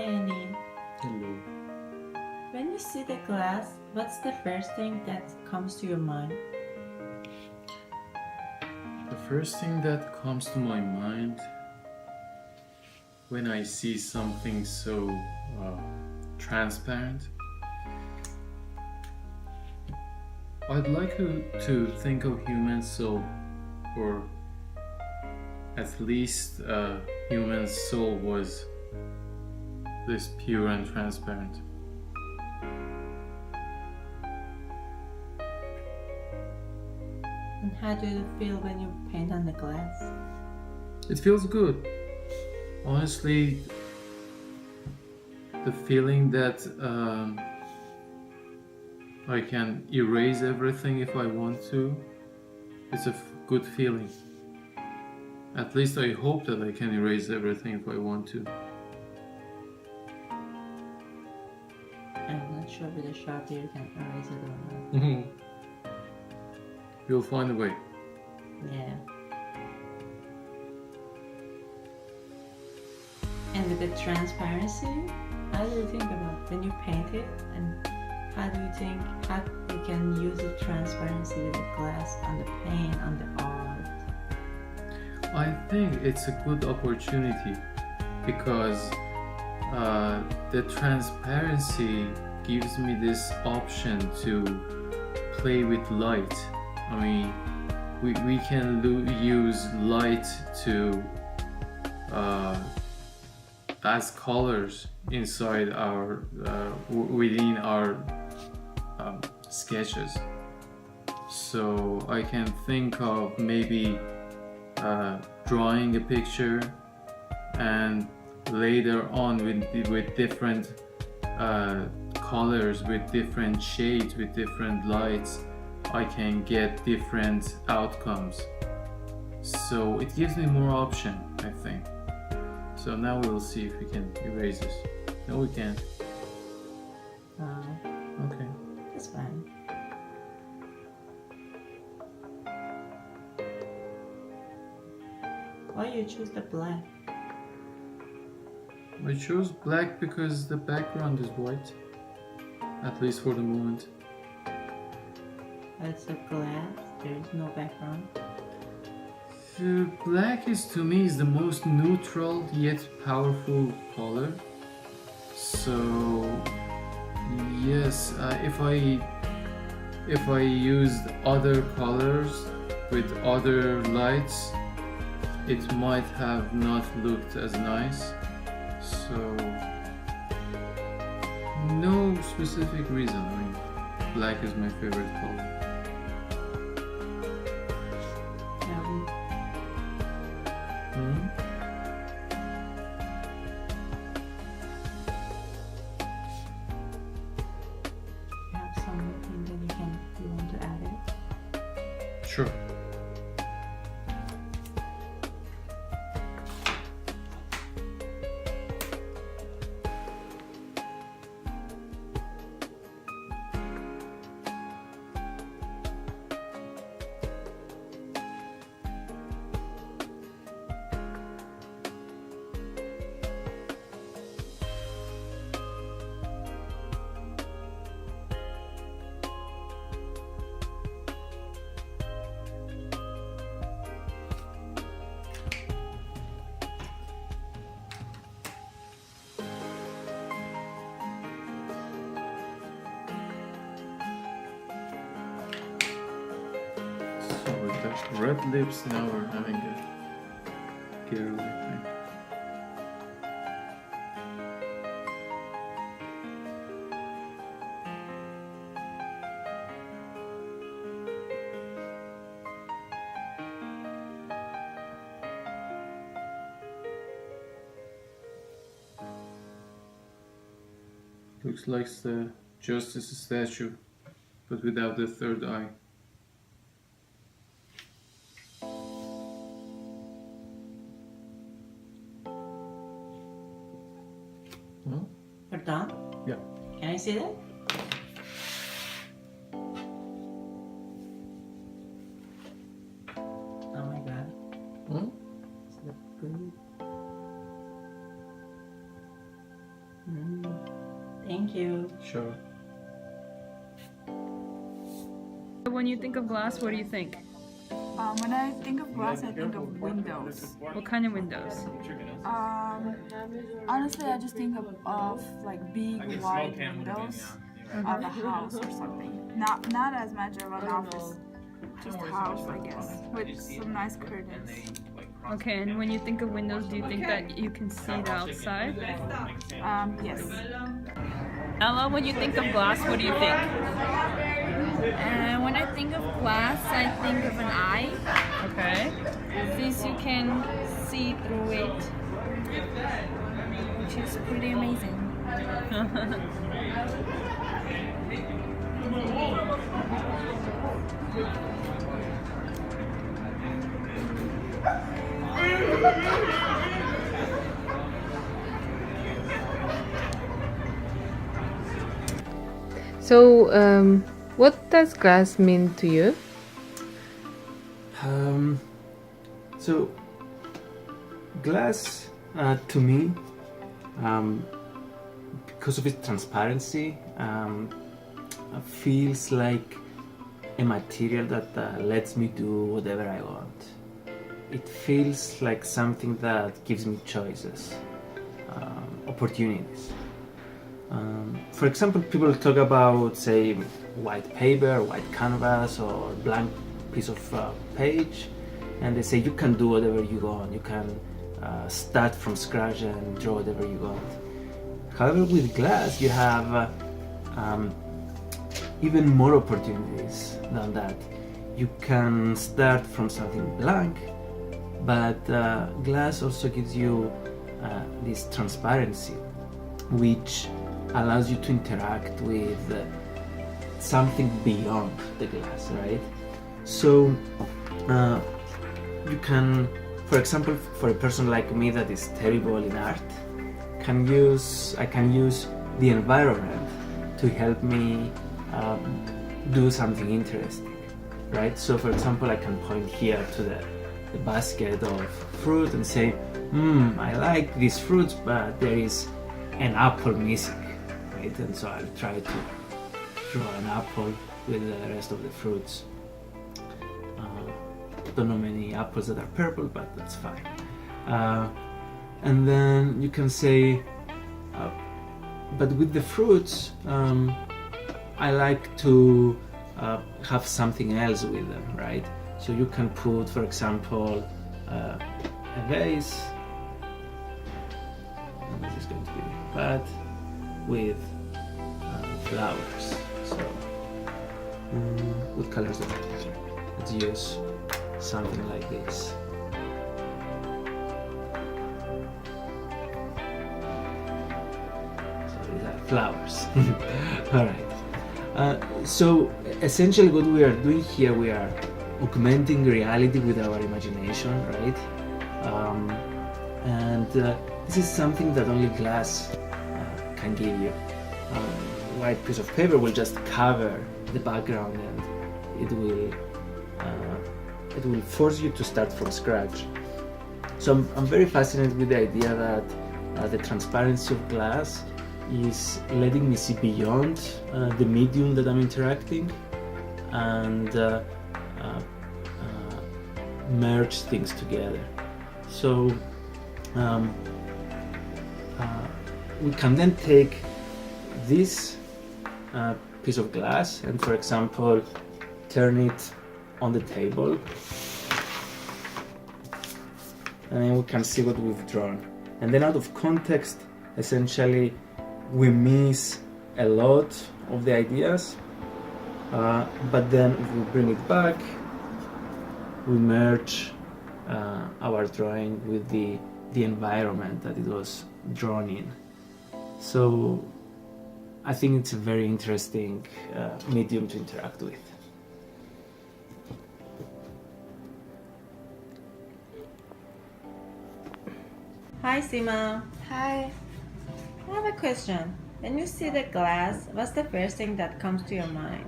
Andy. Hello. When you see the glass, what's the first thing that comes to your mind? The first thing that comes to my mind when I see something so transparent, I'd like to think of human soul, or at least human soul was this pure and transparent. And how do you feel when you paint on the glass? It feels good. Honestly, the feeling that I can erase everything if I want to, it's a good feeling. At least I hope that I can erase everything if I want to. I'm not sure with a Sharpie you can erase it or not. You'll find a way. Yeah. And with the transparency, how do you think about when you paint it, and how do you think how you can use the transparency with the glass on the paint, on the art? I think it's a good opportunity because the transparency gives me this option to play with light. I mean, we can use light to as colors inside our within our sketches. So I can think of maybe drawing a picture, and later on with different colors, with different shades, with different lights, I can get different outcomes. So it gives me more option, I think. So now we'll see if we can erase this. No, we can't. Okay. That's fine. Why you choose the black? I chose black because the background is white, at least for the moment. It's a glass, there is no background. Black is to me is the most neutral yet powerful color. So yes, if I used other colors with other lights, it might have not looked as nice. So no specific reason. I mean, black is my favorite color. You have something that you want to add it? Sure. So with the red lips, now we're having a girly thing. Looks like the Justice statue, but without the third eye. Huh? You're done? Yeah. Can I see that? Oh my god. Huh? It's look good. Thank you. Sure. When you think of glass, what do you think? When I think of glass, I think of windows. What kind of windows? Honestly, I just think of like big wide windows of a house or something. Not as much of an office, just house, I guess, with some nice curtains. Okay, and when you think of windows, do you think that you can see the outside? Yes. Ella, when you think of glass, what do you think? When I think of glass, I think of an eye, Okay. since you can see through it, which is pretty amazing. So, what does glass mean to you? So, glass to me, because of its transparency, feels like a material that lets me do whatever I want. It feels like something that gives me choices, opportunities. For example, people talk about, say, white paper, white canvas, or blank piece of page, and they say you can do whatever you want. You can start from scratch and draw whatever you want. However, with glass, you have even more opportunities than that. You can start from something blank, but glass also gives you this transparency, which allows you to interact with something beyond the glass, right? So you can, for example, for a person like me that is terrible in art, I can use the environment to help me do something interesting, right? So for example, I can point here to the basket of fruit and say, I like these fruits, but there is an apple missing, right? And so I'll try to draw an apple with the rest of the fruits. Don't know many apples that are purple, but that's fine. And then you can say, but with the fruits, I like to have something else with them, right? So you can put, for example, a vase, and this is going to be bad, with flowers. So, what colors are there? Let's use something like this. So these are flowers. All right. So essentially, what we are doing here, we are augmenting reality with our imagination, right? And this is something that only glass can give you. White piece of paper will just cover the background, and it will force you to start from scratch. So I'm very fascinated with the idea that the transparency of glass is letting me see beyond the medium that I'm interacting, and merge things together. So we can then take this piece of glass and, for example, turn it on the table, and then we can see what we've drawn. And then out of context, essentially, we miss a lot of the ideas, but then if we bring it back, we merge our drawing with the environment that it was drawn in. So I think it's a very interesting medium to interact with. Hi, Sima. Hi. I have a question. When you see the glass, what's the first thing that comes to your mind?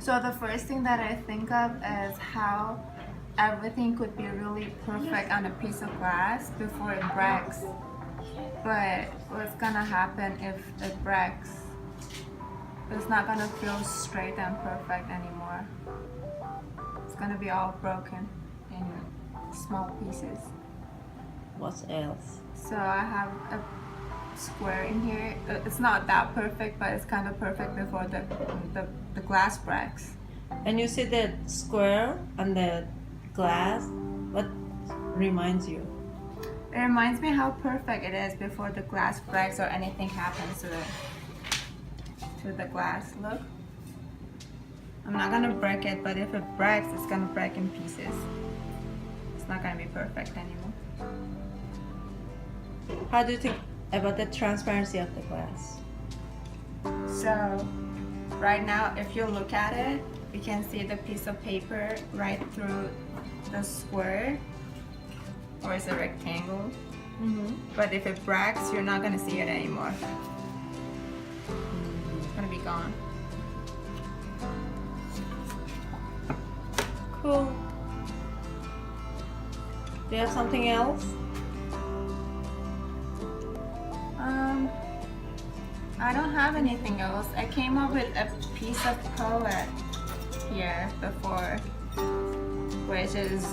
So the first thing that I think of is how everything could be really perfect on a piece of glass before it breaks. But what's gonna happen if it breaks? It's not gonna feel straight and perfect anymore. It's gonna be all broken in small pieces. What else? So I have a square in here. It's not that perfect, but it's kind of perfect before the glass breaks. And you see the square and the glass, what reminds you? It reminds me how perfect it is before the glass breaks or anything happens to the glass. Look. I'm not gonna break it, but if it breaks, it's gonna break in pieces. It's not gonna be perfect anymore. How do you think about the transparency of the glass? So right now, if you look at it, you can see the piece of paper right through the square, or it's a rectangle. But if it breaks, you're not gonna see it anymore. It's gonna be gone. Cool. Do you have something else? I don't have anything else. I came up with a piece of poet here before, which is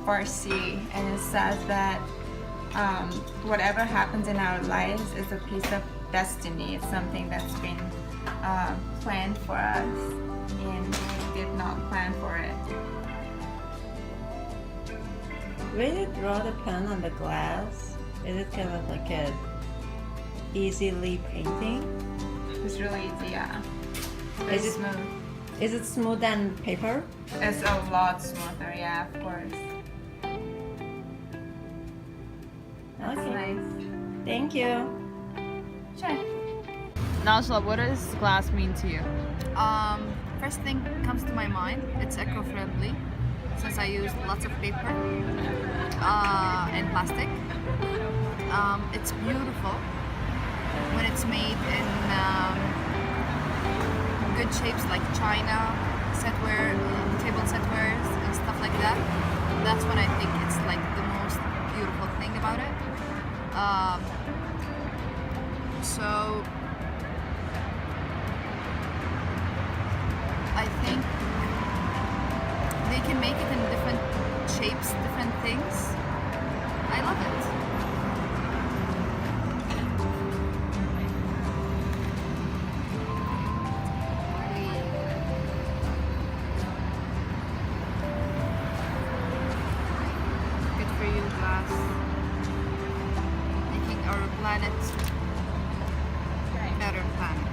Farsi, and it says that whatever happens in our lives is a piece of destiny. It's something that's been planned for us, and we did not plan for it. When you draw the pen on the glass, is it kind of like a easily painting? It's really easy, yeah. Is It's it- smooth. Is it smooth than paper? It's a lot smoother, yeah, of course. That's Okay. nice. Thank you. Sure. Najla, what does glass mean to you? First thing comes to my mind, it's eco-friendly since I use lots of paper and plastic. It's beautiful when it's made in good shapes like china, setware, table setwares and stuff like that. That's when I think it's like the most beautiful thing about it. So I think they can make it in different shapes, different things. I love it. Good for you, glass. Making our planet a better planet.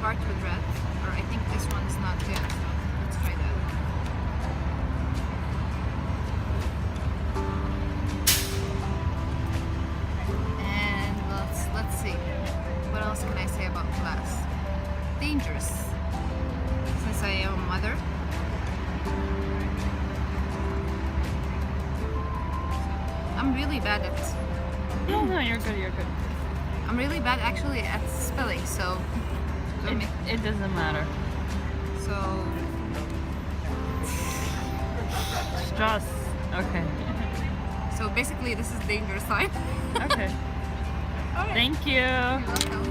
Part with red, or I think this one's not good. Let's try that. And let's see. What else can I say about glass? Dangerous. Since I am a mother. I'm really bad at No, you're good, you're good. I'm really bad actually at spelling, so It doesn't matter. so Stress. Okay. so basically this is danger sign. Okay. Thank you. You're welcome.